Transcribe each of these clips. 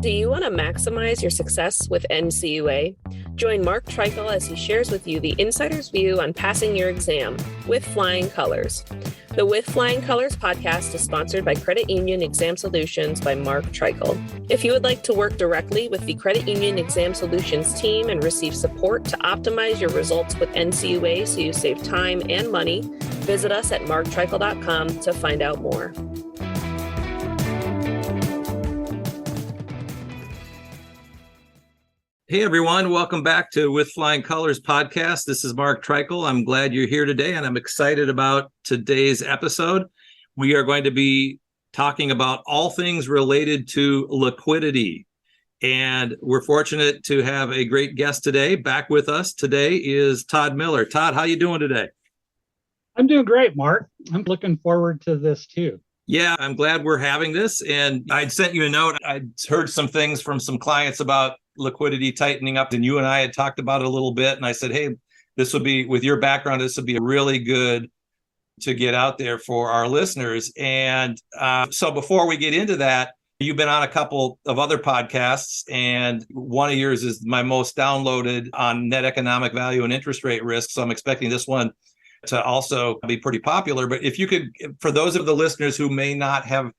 Do you want to maximize your success with NCUA? Join Mark Treichel as he shares with you the insider's view on passing your exam with flying colors. The With Flying Colors podcast is sponsored by Credit Union Exam Solutions by Mark Treichel. If you would like to work directly with the Credit Union Exam Solutions team and receive support to optimize your results with NCUA so you save time and money, visit us at marktreichel.com to find out more. Hey everyone, welcome back to With Flying Colors podcast. This is Mark Treichel. I'm glad you're here today and I'm excited about today's episode. We are going to be talking about all things related to liquidity. And we're fortunate to have a great guest today. Back with us today is Todd Miller. Todd, how you doing today? I'm doing great, Mark. I'm looking forward to this too. Yeah, I'm glad we're having this. And I'd sent you a note. I'd heard some things from some clients about liquidity tightening up, and you and I had talked about it a little bit. And I said, hey, this would be, with your background, this would be really good to get out there for our listeners. And so before we get into that, you've been on a couple of other podcasts, and one of yours is my most downloaded on net economic value and interest rate risk. So I'm expecting this one to also be pretty popular. But if you could, for those of the listeners who may not have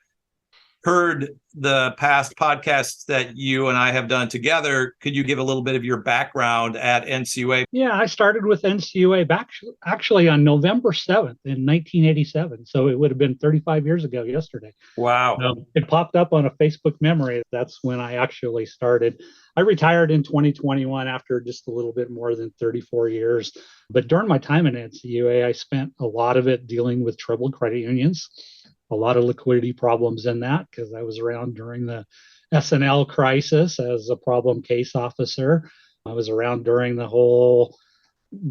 heard the past podcasts that you and I have done together, could you give a little bit of your background at NCUA? Yeah, I started with NCUA back actually on November 7th in 1987. So it would have been 35 years ago yesterday. Wow. It popped up on a Facebook memory. That's when I actually started. I retired in 2021 after just a little bit more than 34 years. But during my time at NCUA, I spent a lot of it dealing with troubled credit unions. A lot of liquidity problems in that because I was around during the S&L crisis as a problem case officer. I was around during the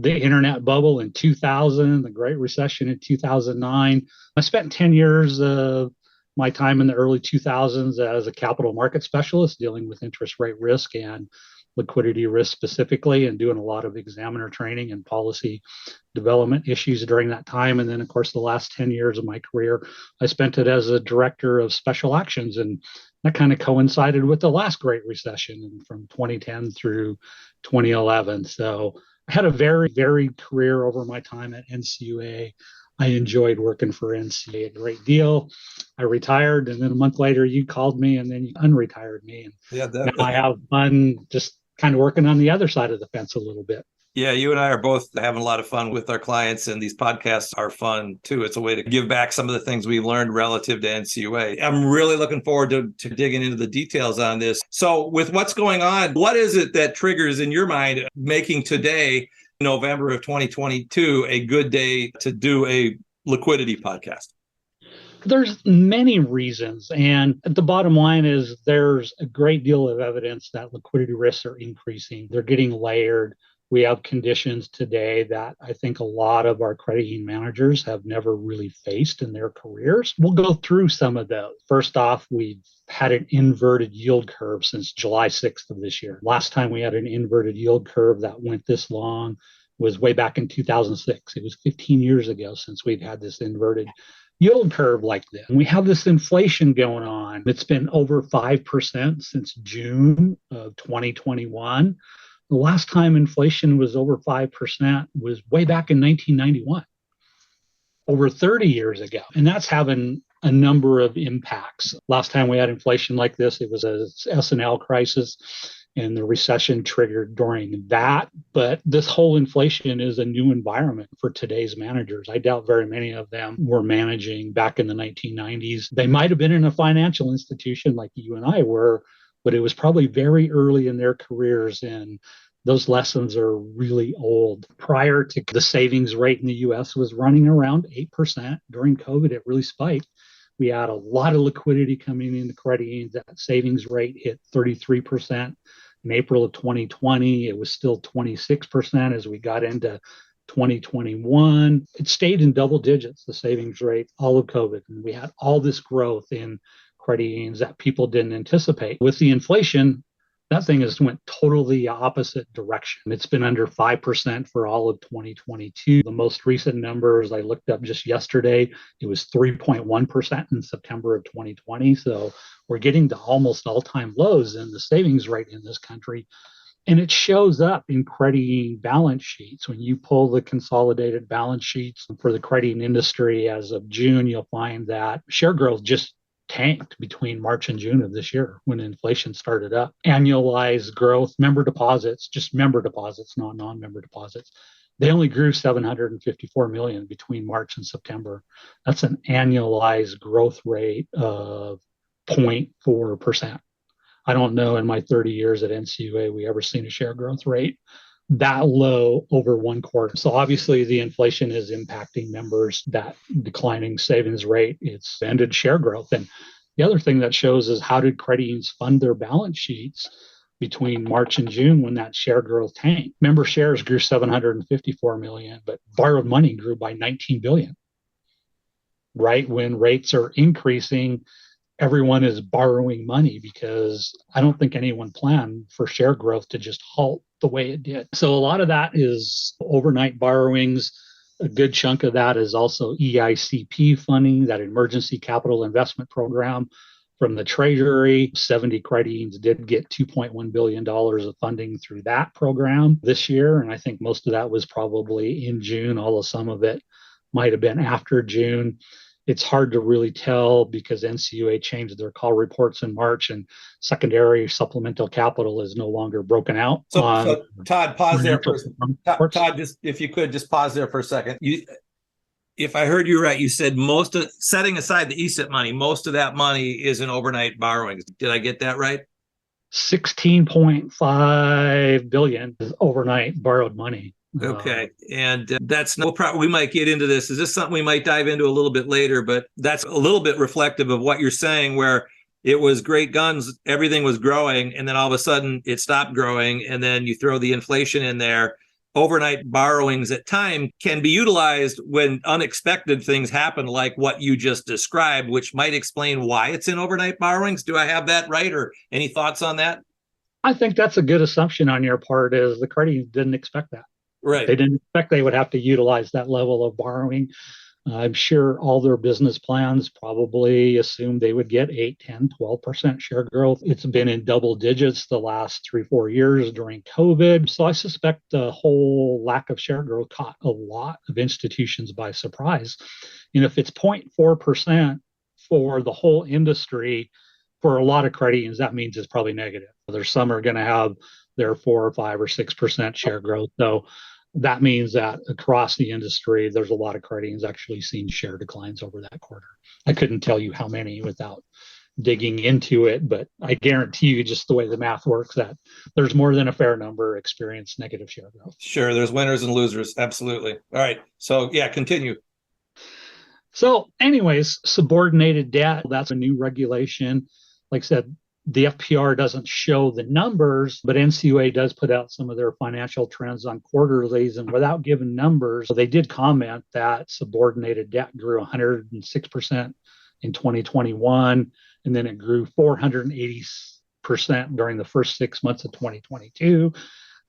internet bubble in 2000, the Great Recession in 2009. I spent 10 years of my time in the early 2000s as a capital market specialist dealing with interest rate risk and liquidity risk specifically, and doing a lot of examiner training and policy development issues during that time. And then, of course, the last 10 years of my career, I spent it as a director of special actions. And that kind of coincided with the last Great Recession from 2010 through 2011. So I had a very varied career over my time at NCUA. I enjoyed working for NCUA a great deal. I retired, and then a month later, you called me, and then you unretired me. And yeah, definitely. Now I have fun just kind of working on the other side of the fence a little bit. Yeah, you and I are both having a lot of fun with our clients, and these podcasts are fun too. It's a way to give back some of the things we learned relative to NCUA. I'm really looking forward to digging into the details on this. So with what's going on, what is it that triggers in your mind making today, November of 2022, a good day to do a liquidity podcast? There's many reasons. And the bottom line is there's a great deal of evidence that liquidity risks are increasing. They're getting layered. We have conditions today that I think a lot of our credit union managers have never really faced in their careers. We'll go through some of those. First off, we've had an inverted yield curve since July 6th of this year. Last time we had an inverted yield curve that went this long was way back in 2006. It was 15 years ago since we've had this inverted yield curve like this. And we have this inflation going on. It's been over 5% since June of 2021. The last time inflation was over 5% was way back in 1991, over 30 years ago. And that's having a number of impacts. Last time we had inflation like this, it was a S&L crisis, and the recession triggered during that. But this whole inflation is a new environment for today's managers. I doubt very many of them were managing back in the 1990s. They might have been in a financial institution like you and I were, but it was probably very early in their careers, and those lessons are really old. Prior to the savings rate in the U.S. was running around 8%. During COVID, it really spiked. We had a lot of liquidity coming into credit unions. That savings rate hit 33%. In April of 2020, it was still 26% as we got into 2021. It stayed in double digits, the savings rate, all of COVID. And we had all this growth in credit unions that people didn't anticipate. With the inflation, That thing has went totally opposite direction. It's been under 5% for all of 2022. The most recent numbers I looked up just yesterday, it was 3.1% in September of 2020. So we're getting to almost all-time lows in the savings rate in this country. And it shows up in credit union balance sheets. When you pull the consolidated balance sheets for the credit union industry as of June, you'll find that share growth just tanked between March and June of this year when inflation started up. Annualized growth, member deposits, just member deposits, not non-member deposits. They only grew 754 million between March and September. That's an annualized growth rate of 0.4%. I don't know in my 30 years at NCUA we ever seen a share growth rate that low over one quarter. So obviously the inflation is impacting members. That declining savings rate, it's ended share growth. And the other thing that shows is how did credit unions fund their balance sheets between March and June when that share growth tanked? Member shares grew 754 million, but borrowed money grew by 19 billion. Right when rates are increasing, everyone is borrowing money because I don't think anyone planned for share growth to just halt the way it did. So a lot of that is overnight borrowings. A good chunk of that is also EICP funding, that emergency capital investment program from the Treasury. 70 credit unions did get $2.1 billion of funding through that program this year. And I think most of that was probably in June, although some of it might have been after June. It's hard to really tell because NCUA changed their call reports in March and secondary supplemental capital is no longer broken out. So Todd, pause there for Todd, just if you could just pause there for a second. If I heard you right, you said setting aside the ESIP money, most of that money is in overnight borrowings. Did I get that right? 16.5 billion is overnight borrowed money. Okay. And we might get into this. Is this something we might dive into a little bit later? But that's a little bit reflective of what you're saying, where it was great guns, everything was growing, and then all of a sudden it stopped growing. And then you throw the inflation in there. Overnight borrowings at time can be utilized when unexpected things happen, like what you just described, which might explain why it's in overnight borrowings. Do I have that right? Or any thoughts on that? I think that's a good assumption on your part, is the credit union didn't expect that. Right. They didn't expect they would have to utilize that level of borrowing. I'm sure all their business plans probably assumed they would get 8, 10, 12% share growth. It's been in double digits the last 3-4 years during COVID. So I suspect the whole lack of share growth caught a lot of institutions by surprise. If it's 0.4% for the whole industry, for a lot of credit unions, that means it's probably negative. There's some are going to have their 4 or 5 or 6% share growth. So that means that across the industry, there's a lot of credit unions actually seeing share declines over that quarter. I couldn't tell you how many without digging into it, but I guarantee you, just the way the math works, that there's more than a fair number experience negative share growth. Sure, there's winners and losers. Absolutely. All right. So yeah, continue. So anyways, subordinated debt, that's a new regulation. Like I said, the FPR doesn't show the numbers, but NCUA does put out some of their financial trends on quarterlies. And without giving numbers, they did comment that subordinated debt grew 106% in 2021, and then it grew 480% during the first 6 months of 2022.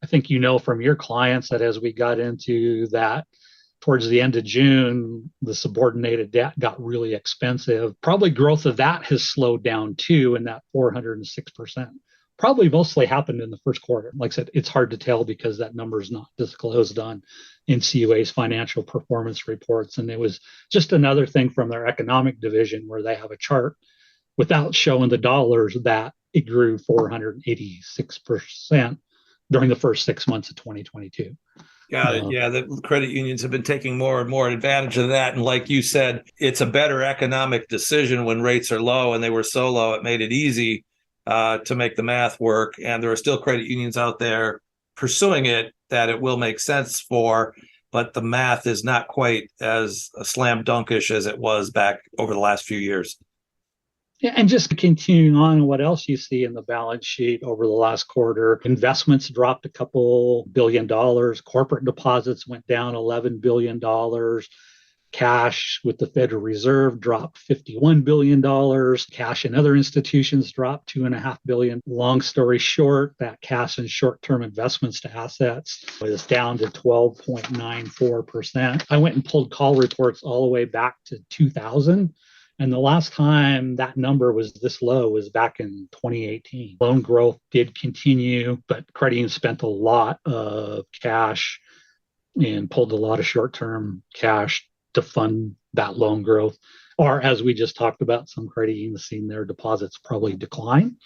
I think from your clients that as we got into that, towards the end of June, the subordinated debt got really expensive. Probably growth of that has slowed down too, and that 406% probably mostly happened in the first quarter. Like I said, it's hard to tell because that number is not disclosed on NCUA's financial performance reports. And it was just another thing from their economic division where they have a chart without showing the dollars that it grew 486% during the first 6 months of 2022. Got it. Yeah, the credit unions have been taking more and more advantage of that. And like you said, it's a better economic decision when rates are low, and they were so low, it made it easy to make the math work. And there are still credit unions out there pursuing it that it will make sense for, but the math is not quite as slam dunkish as it was back over the last few years. Yeah, and just continuing on, what else you see in the balance sheet over the last quarter, investments dropped a couple $1 billion, corporate deposits went down $11 billion, Cash with the Federal Reserve dropped $51 billion. Cash in other institutions dropped $2.5 billion. Long story short, that cash and short-term investments to assets is down to 12.94%. I went and pulled call reports all the way back to 2000. And the last time that number was this low was back in 2018. Loan growth did continue, but credit unions spent a lot of cash and pulled a lot of short-term cash to fund that loan growth. Or as we just talked about, some credit unions seen their deposits probably decline.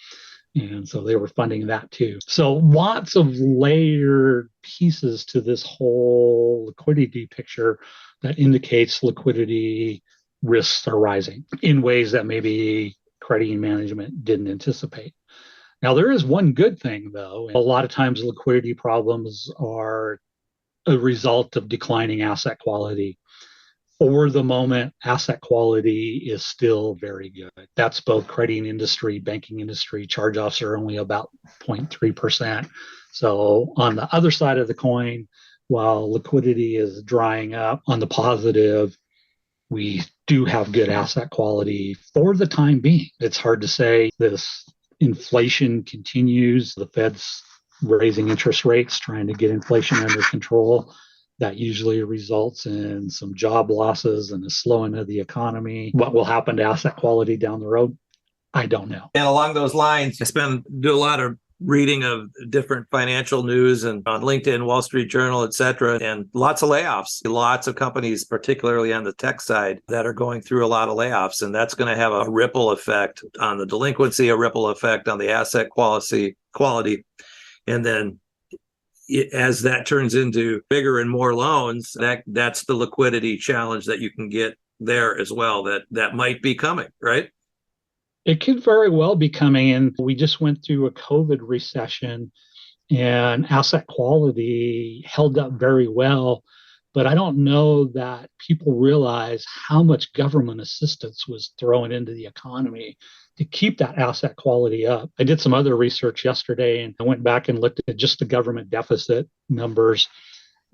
And so they were funding that too. So lots of layered pieces to this whole liquidity picture that indicates liquidity risks are rising in ways that maybe credit union management didn't anticipate. Now, there is one good thing, though. A lot of times liquidity problems are a result of declining asset quality. For the moment, asset quality is still very good. That's both credit union industry, banking industry. Charge-offs are only about 0.3%. So on the other side of the coin, while liquidity is drying up, on the positive, we do have good asset quality for the time being. It's hard to say. This inflation continues. The Fed's raising interest rates, trying to get inflation under control. That usually results in some job losses and a slowing of the economy. What will happen to asset quality down the road? I don't know. And along those lines, I do a lot of reading of different financial news and on LinkedIn, Wall Street Journal, et cetera, and lots of layoffs. Lots of companies, particularly on the tech side, that are going through a lot of layoffs. And that's going to have a ripple effect on the delinquency, a ripple effect on the asset quality. And then as that turns into bigger and more loans, that's the liquidity challenge that you can get there as well, that might be coming, right? It could very well be coming in. We just went through a COVID recession and asset quality held up very well. But I don't know that people realize how much government assistance was thrown into the economy to keep that asset quality up. I did some other research yesterday and I went back and looked at just the government deficit numbers.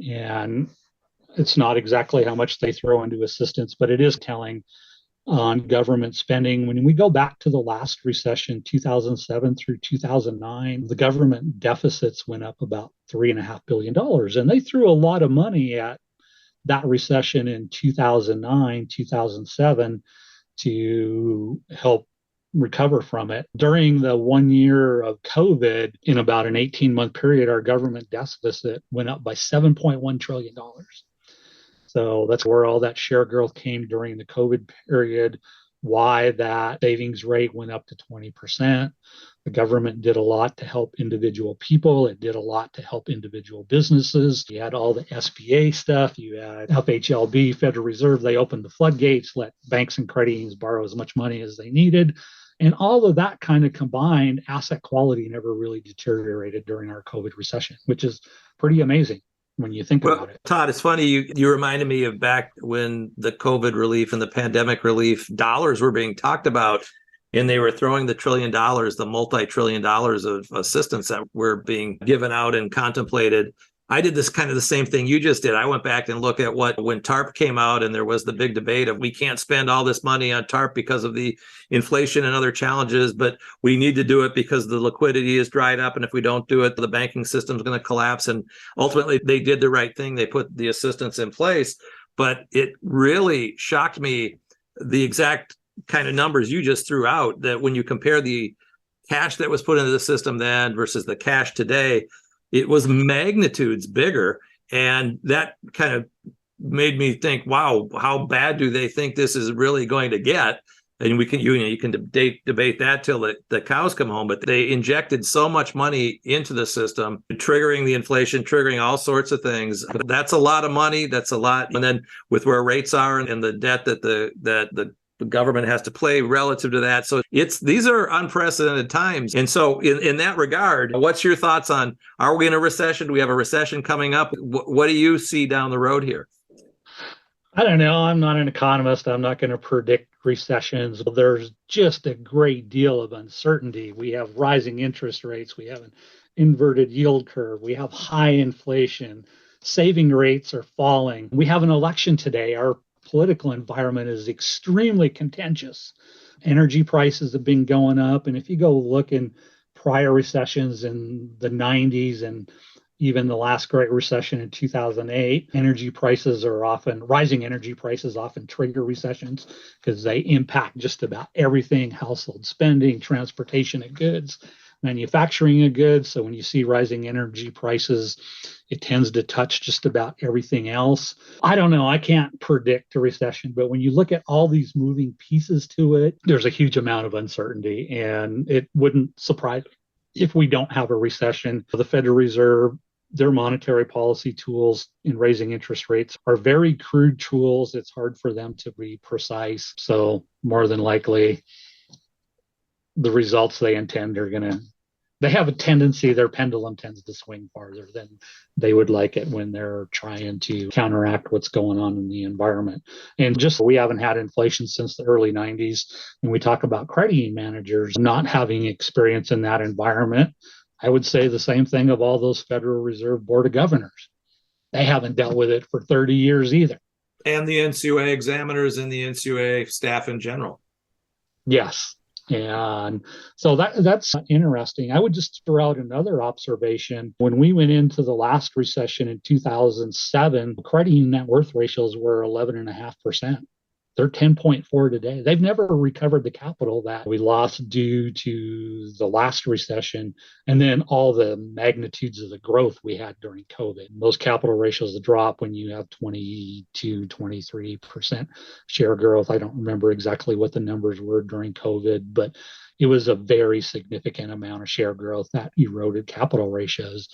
And it's not exactly how much they throw into assistance, but it is telling on government spending. When we go back to the last recession, 2007 through 2009, the government deficits went up about $3.5 billion. And they threw a lot of money at that recession in 2009, 2007 to help recover from it. During the 1 year of COVID, in about an 18-month period, our government deficit went up by $7.1 trillion. So that's where all that share growth came during the COVID period, why that savings rate went up to 20%. The government did a lot to help individual people. It did a lot to help individual businesses. You had all the SBA stuff. You had FHLB, Federal Reserve. They opened the floodgates, let banks and credit unions borrow as much money as they needed. And all of that kind of combined, asset quality never really deteriorated during our COVID recession, which is pretty amazing when you think about it. Todd, it's funny, you reminded me of back when the COVID relief and the pandemic relief dollars were being talked about, and they were throwing the $1 trillion, the multi-trillion dollars of assistance that were being given out and contemplated. I did this kind of the same thing you just did. I went back and looked at when TARP came out and there was the big debate of we can't spend all this money on TARP because of the inflation and other challenges, but we need to do it because the liquidity is dried up. And if we don't do it, the banking system is going to collapse. And ultimately they did the right thing. They put the assistance in place, but it really shocked me, the exact kind of numbers you just threw out, that when you compare the cash that was put into the system then versus the cash today, it was magnitudes bigger. And that kind of made me think, wow, how bad do they think this is really going to get? And we can, you can debate that till the cows come home, but they injected so much money into the system, triggering the inflation, triggering all sorts of things. That's a lot of money. That's a lot. And then with where rates are and the debt that the government has to play relative to that. So these are unprecedented times. And so in that regard, what's your thoughts on, are we in a recession? Do we have a recession coming up? What do you see down the road here? I don't know. I'm not an economist. I'm not going to predict recessions. There's just a great deal of uncertainty. We have rising interest rates. We have an inverted yield curve. We have high inflation. Saving rates are falling. We have an election today. Our political environment is extremely contentious. Energy prices have been going up. And if you go look in prior recessions in the 90s and even the last Great Recession in 2008, rising energy prices often trigger recessions because they impact just about everything: household spending, transportation of goods, manufacturing of goods. So when you see rising energy prices, it tends to touch just about everything else. I don't know. I can't predict a recession, but when you look at all these moving pieces to it, there's a huge amount of uncertainty, and it wouldn't surprise me if we don't have a recession. The Federal Reserve, their monetary policy tools in raising interest rates are very crude tools. It's hard for them to be precise. So more than likely, the results they intend they have a tendency, their pendulum tends to swing farther than they would like it when they're trying to counteract what's going on in the environment. And just, we haven't had inflation since the early 90s. And we talk about credit union managers not having experience in that environment. I would say the same thing of all those Federal Reserve Board of Governors. They haven't dealt with it for 30 years either. And the NCUA examiners and the NCUA staff in general. Yes. And so that's interesting. I would just throw out another observation. When we went into the last recession in 2007, credit union net worth ratios were 11.5%. They're 10.4 today. They've never recovered the capital that we lost due to the last recession and then all the magnitudes of the growth we had during COVID. Those capital ratios drop when you have 22, 23% share growth. I don't remember exactly what the numbers were during COVID, but it was a very significant amount of share growth that eroded capital ratios.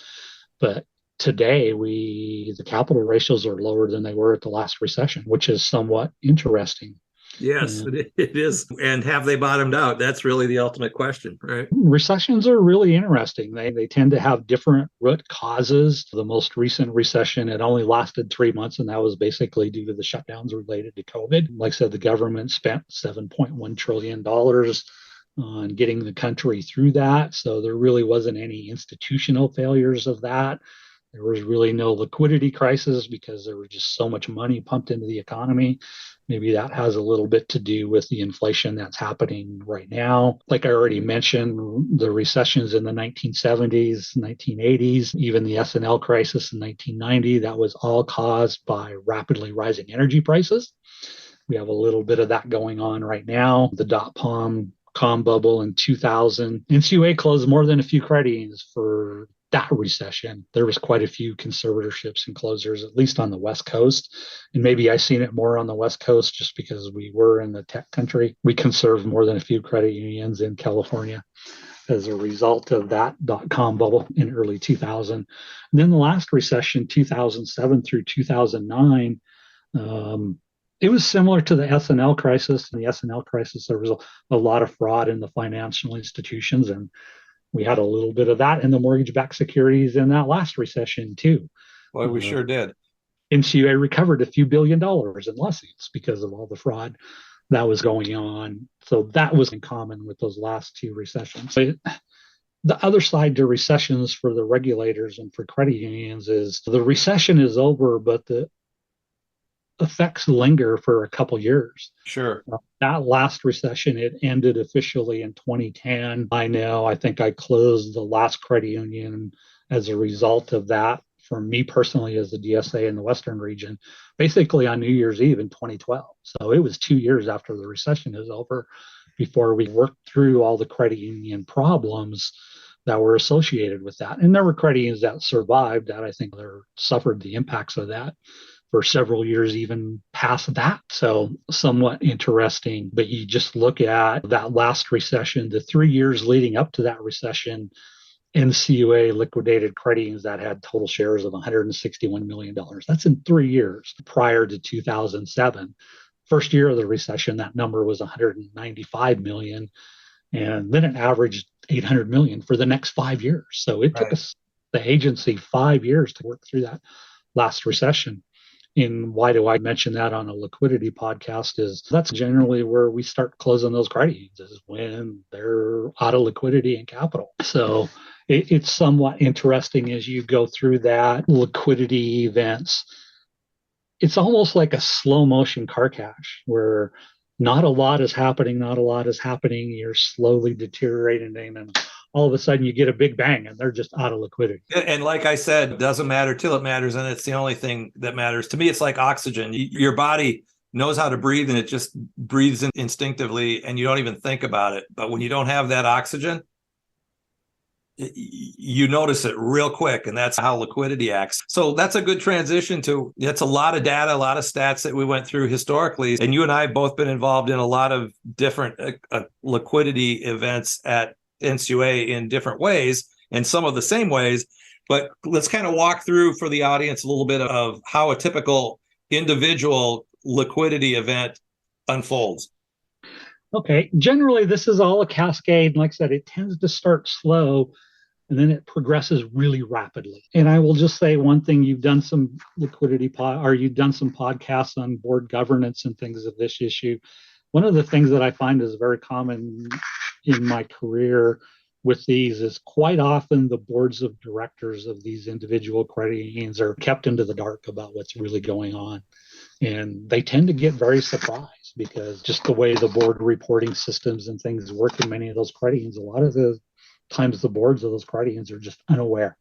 But today, the capital ratios are lower than they were at the last recession, which is somewhat interesting. Yes, it is. And have they bottomed out? That's really the ultimate question, right? Recessions are really interesting. They tend to have different root causes. The most recent recession, it only lasted 3 months, and that was basically due to the shutdowns related to COVID. Like I said, the government spent $7.1 trillion on getting the country through that. So there really wasn't any institutional failures of that. There was really no liquidity crisis because there was just so much money pumped into the economy. Maybe that has a little bit to do with the inflation that's happening right now. Like I already mentioned, the recessions in the 1970s, 1980s, even the S&L crisis in 1990, that was all caused by rapidly rising energy prices. We have a little bit of that going on right now. The dot-com bubble in 2000. NCUA closed more than a few credit unions for that recession. There was quite a few conservatorships and closures, at least on the West Coast. And maybe I seen it more on the West Coast just because we were in the tech country. We conserved more than a few credit unions in California as a result of that dot-com bubble in early 2000. And then the last recession, 2007 through 2009, it was similar to the S&L crisis. In the S&L crisis, there was a lot of fraud in the financial institutions, and we had a little bit of that in the mortgage-backed securities in that last recession too. Boy, we sure did. NCUA recovered a few $1 billion in lawsuits because of all the fraud that was going on. So that was in common with those last two recessions. The other side to recessions for the regulators and for credit unions is the recession is over, but the effects linger for a couple years. Sure. That last recession, it ended officially in 2010. I think I closed the last credit union as a result of that for me personally as the DSA in the Western region, basically on New Year's Eve in 2012. So it was 2 years after the recession is over before we worked through all the credit union problems that were associated with that. And there were credit unions that survived that. I think they suffered the impacts of that for several years, even past that. So somewhat interesting. But you just look at that last recession, the 3 years leading up to that recession, NCUA liquidated credit unions that had total shares of $161 million. That's in 3 years prior to 2007. First year of the recession, that number was 195 million. And then it averaged 800 million for the next 5 years. So it took us, the agency, 5 years to work through that last recession. And why do I mention that on a liquidity podcast is that's generally where we start closing those credit unions is when they're out of liquidity and capital. So it's somewhat interesting as you go through that liquidity events. it's almost like a slow motion car crash where not a lot is happening, not a lot is happening. You're slowly deteriorating, and all of a sudden you get a big bang and they're just out of liquidity. And like I said, it doesn't matter till it matters. And it's the only thing that matters. To me, it's like oxygen. Your body knows how to breathe and it just breathes instinctively and you don't even think about it. But when you don't have that oxygen, you notice it real quick, and that's how liquidity acts. So that's a good transition to, that's a lot of data, a lot of stats that we went through historically. And you and I have both been involved in a lot of different liquidity events at NCUA in different ways, and some of the same ways. But let's kind of walk through for the audience a little bit of how a typical individual liquidity event unfolds. Okay. Generally, this is all a cascade. Like I said, it tends to start slow and then it progresses really rapidly. And I will just say one thing: you've done some liquidity or you've done some podcasts on board governance and things of this issue. One of the things that I find is very common in my career with these is quite often the boards of directors of these individual credit unions are kept into the dark about what's really going on. And they tend to get very surprised because just the way the board reporting systems and things work in many of those credit unions, a lot of the times the boards of those credit unions are just unaware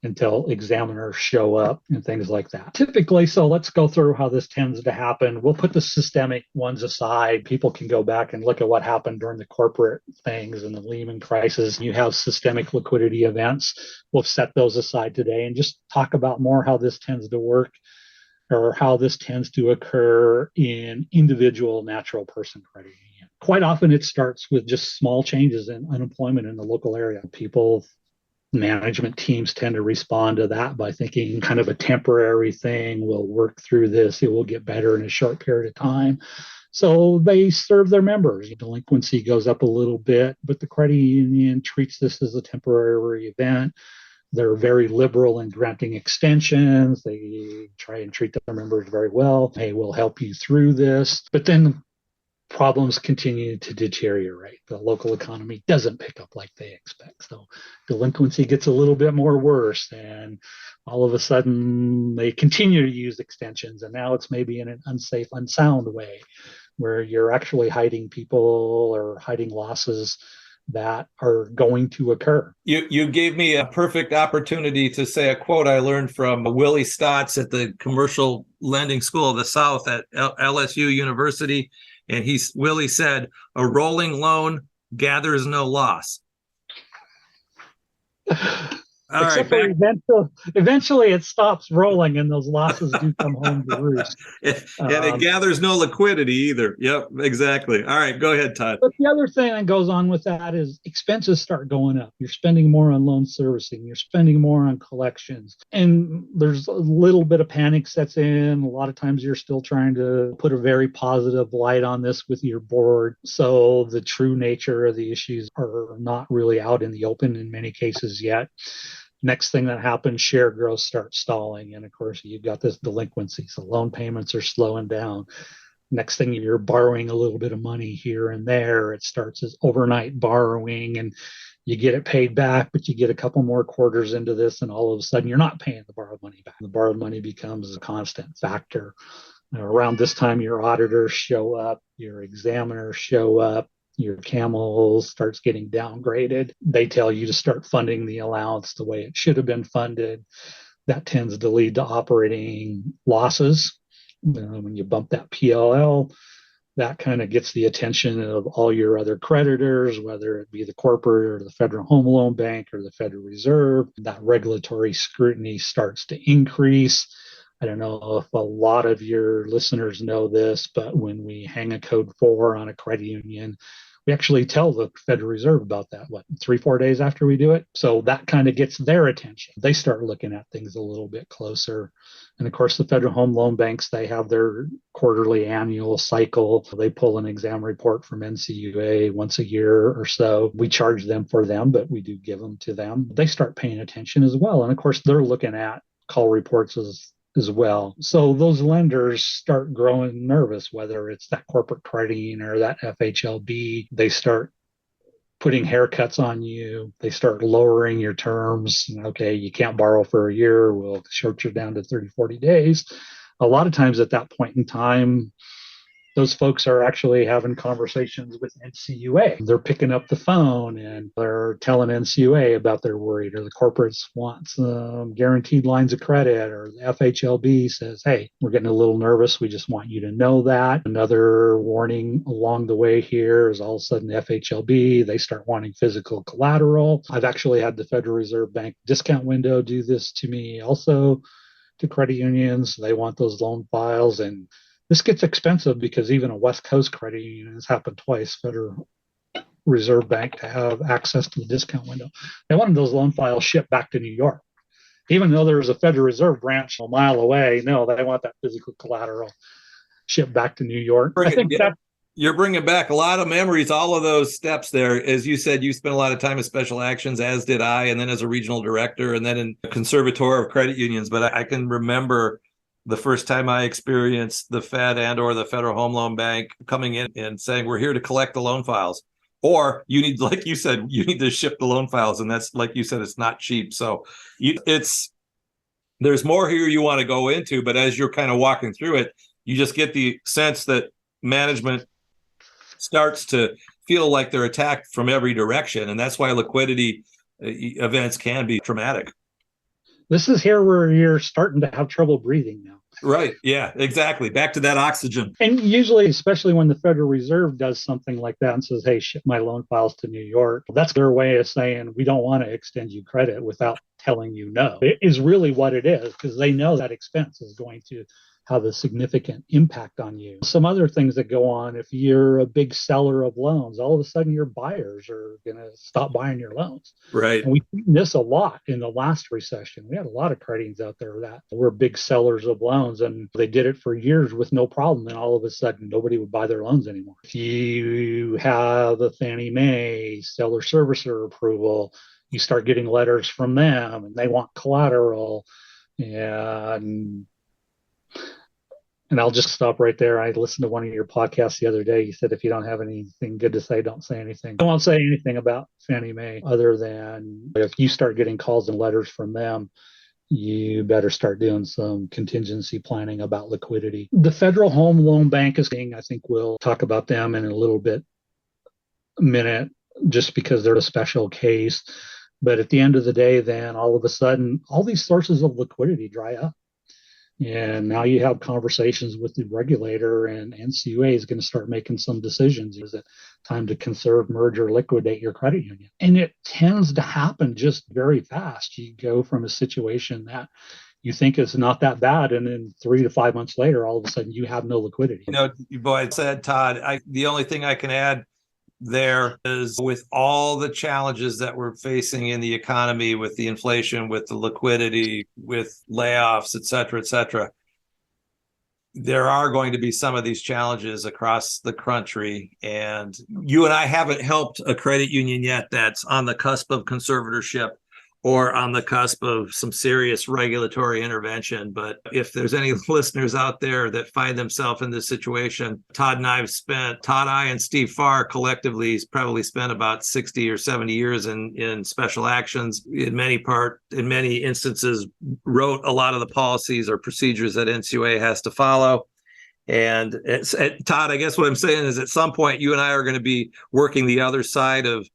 until examiners show up and things like that. Typically, so let's go through how this tends to happen. We'll put the systemic ones aside. People can go back and look at what happened during the corporate things and the Lehman crisis. You have systemic liquidity events. We'll set those aside today and just talk about more how this tends to work, or how this tends to occur in individual natural person credit union. Quite often it starts with just small changes in unemployment in the local area. People, management teams tend to respond to that by thinking kind of a temporary thing. We'll work through this. It will get better in a short period of time. So they serve their members. Delinquency goes up a little bit, but the credit union treats this as a temporary event. They're very liberal in granting extensions. They try and treat their members very well. Hey, we'll help you through this. But then problems continue to deteriorate. The local economy doesn't pick up like they expect. So delinquency gets a little bit more worse, and all of a sudden they continue to use extensions. And now it's maybe in an unsafe, unsound way where you're actually hiding people or hiding losses that are going to occur. You gave me a perfect opportunity to say a quote I learned from Willie Stotts at the Commercial Lending School of the South at LSU University. And Willie said, "A rolling loan gathers no loss." All Except right, for eventually it stops rolling and those losses do come home to roost. And it gathers no liquidity either. Yep, exactly. All right, go ahead, Todd. But the other thing that goes on with that is expenses start going up. You're spending more on loan servicing. You're spending more on collections. And there's a little bit of panic sets in. A lot of times you're still trying to put a very positive light on this with your board. So the true nature of the issues are not really out in the open in many cases yet. Next thing that happens, share growth starts stalling. And of course, you've got this delinquency. So loan payments are slowing down. Next thing, you're borrowing a little bit of money here and there. It starts as overnight borrowing and you get it paid back, but you get a couple more quarters into this and all of a sudden you're not paying the borrowed money back. The borrowed money becomes a constant factor. Around this time, your auditors show up, your examiners show up, your CAMEL starts getting downgraded. They tell you to start funding the allowance the way it should have been funded. That tends to lead to operating losses. When you bump that PLL, that kind of gets the attention of all your other creditors, whether it be the corporate or the Federal Home Loan Bank or the Federal Reserve. That regulatory scrutiny starts to increase. I don't know if a lot of your listeners know this, but when we hang a code 4 on a credit union, we actually tell the Federal Reserve about that, 3-4 days after we do it. So that kind of gets their attention. They start looking at things a little bit closer. And of course, the Federal Home Loan Banks, they have their quarterly annual cycle. They pull an exam report from NCUA once a year or so. We charge them for them, but we do give them to them. They start paying attention as well. And of course, they're looking at call reports as well. So those lenders start growing nervous, whether it's that corporate credit union or that FHLB. They start putting haircuts on you. They start lowering your terms. Okay, you can't borrow for a year. We'll short you down to 30, 40 days. A lot of times at that point in time, those folks are actually having conversations with NCUA. They're picking up the phone and they're telling NCUA about their worried, or the corporates want some guaranteed lines of credit, or the FHLB says, hey, we're getting a little nervous. We just want you to know that. Another warning along the way here is all of a sudden the FHLB, they start wanting physical collateral. I've actually had the Federal Reserve Bank discount window do this to me also, to credit unions. They want those loan files, and this gets expensive because even a West Coast credit union has happened twice, Federal Reserve Bank, to have access to the discount window. They wanted those loan files shipped back to New York. Even though there's a Federal Reserve branch a mile away, no, they want that physical collateral shipped back to New York. You're bringing back a lot of memories, all of those steps there. As you said, you spent a lot of time in special actions, as did I, and then as a regional director, and then in conservator of credit unions. But I can remember the first time I experienced the Fed and or the Federal Home Loan Bank coming in and saying, we're here to collect the loan files. Or you need, like you said, you need to ship the loan files. And that's, like you said, it's not cheap. So there's more here you want to go into, but as you're kind of walking through it, you just get the sense that management starts to feel like they're attacked from every direction. And that's why liquidity events can be traumatic. This is here where you're starting to have trouble breathing now. Right. Yeah, exactly. Back to that oxygen. And usually, especially when the Federal Reserve does something like that and says, hey, ship my loan files to New York, that's their way of saying, we don't want to extend you credit without telling you no. It is really what it is, because they know that expense is going to have a significant impact on you. Some other things that go on, if you're a big seller of loans, all of a sudden your buyers are going to stop buying your loans. Right. And we've seen this a lot in the last recession. We had a lot of credit unions out there that were big sellers of loans, and they did it for years with no problem. And all of a sudden, nobody would buy their loans anymore. If you have a Fannie Mae seller servicer approval, you start getting letters from them and they want collateral. And I'll just stop right there. I listened to one of your podcasts the other day. You said, if you don't have anything good to say, don't say anything. I won't say anything about Fannie Mae other than if you start getting calls and letters from them, you better start doing some contingency planning about liquidity. The Federal Home Loan Bank is saying, I think we'll talk about them in a little minute, just because they're a special case. But at the end of the day, then all of a sudden, all these sources of liquidity dry up. And now you have conversations with the regulator, and NCUA is going to start making some decisions. Is it time to conserve, merge, or liquidate your credit union? And it tends to happen just very fast. You go from a situation that you think is not that bad, and then 3 to 5 months later, all of a sudden you have no liquidity. You know, boy, said Todd, the only thing I can add there is, with all the challenges that we're facing in the economy, with the inflation, with the liquidity, with layoffs, et cetera, there are going to be some of these challenges across the country. And you and I haven't helped a credit union yet that's on the cusp of conservatorship or on the cusp of some serious regulatory intervention. But if there's any listeners out there that find themselves in this situation, Todd, I and Steve Farr collectively has probably spent about 60 or 70 years in special actions. In many instances, wrote a lot of the policies or procedures that NCUA has to follow. And Todd, I guess what I'm saying is, at some point, you and I are going to be working the other side of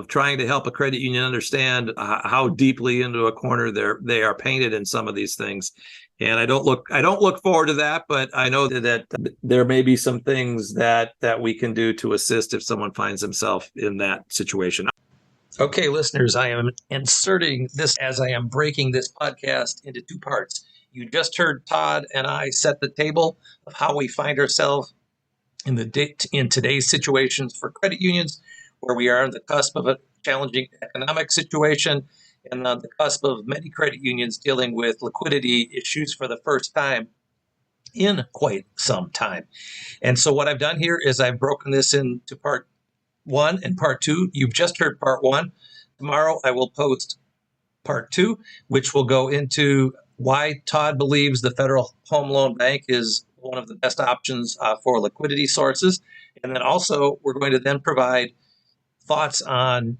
trying to help a credit union understand how deeply into a corner they are painted in some of these things. And I don't look forward to that, but I know that there may be some things that we can do to assist if someone finds himself in that situation. Okay, listeners, I am inserting this as I am breaking this podcast into 2 parts. You just heard Todd and I set the table of how we find ourselves in today's situations for credit unions, where we are on the cusp of a challenging economic situation and on the cusp of many credit unions dealing with liquidity issues for the first time in quite some time. And so what I've done here is I've broken this into part 1 and part 2. You've just heard part 1. Tomorrow I will post part 2, which will go into why Todd believes the Federal Home Loan Bank is one of the best options for liquidity sources. And then also we're going to then provide thoughts on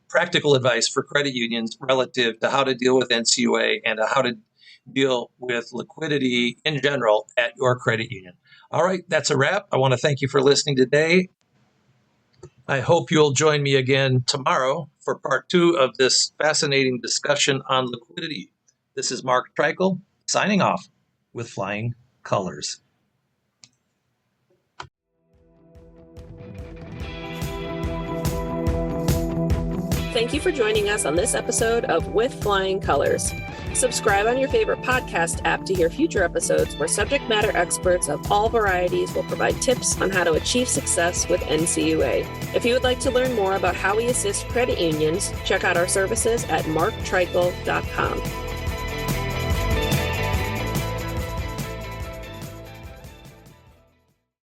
practical advice for credit unions relative to how to deal with NCUA and how to deal with liquidity in general at your credit union. All right, that's a wrap. I want to thank you for listening today. I hope you'll join me again tomorrow for part 2 of this fascinating discussion on liquidity. This is Mark Treichel signing off with flying colors. Thank you for joining us on this episode of With Flying Colors. Subscribe on your favorite podcast app to hear future episodes where subject matter experts of all varieties will provide tips on how to achieve success with NCUA. If you would like to learn more about how we assist credit unions, check out our services at marktreichel.com.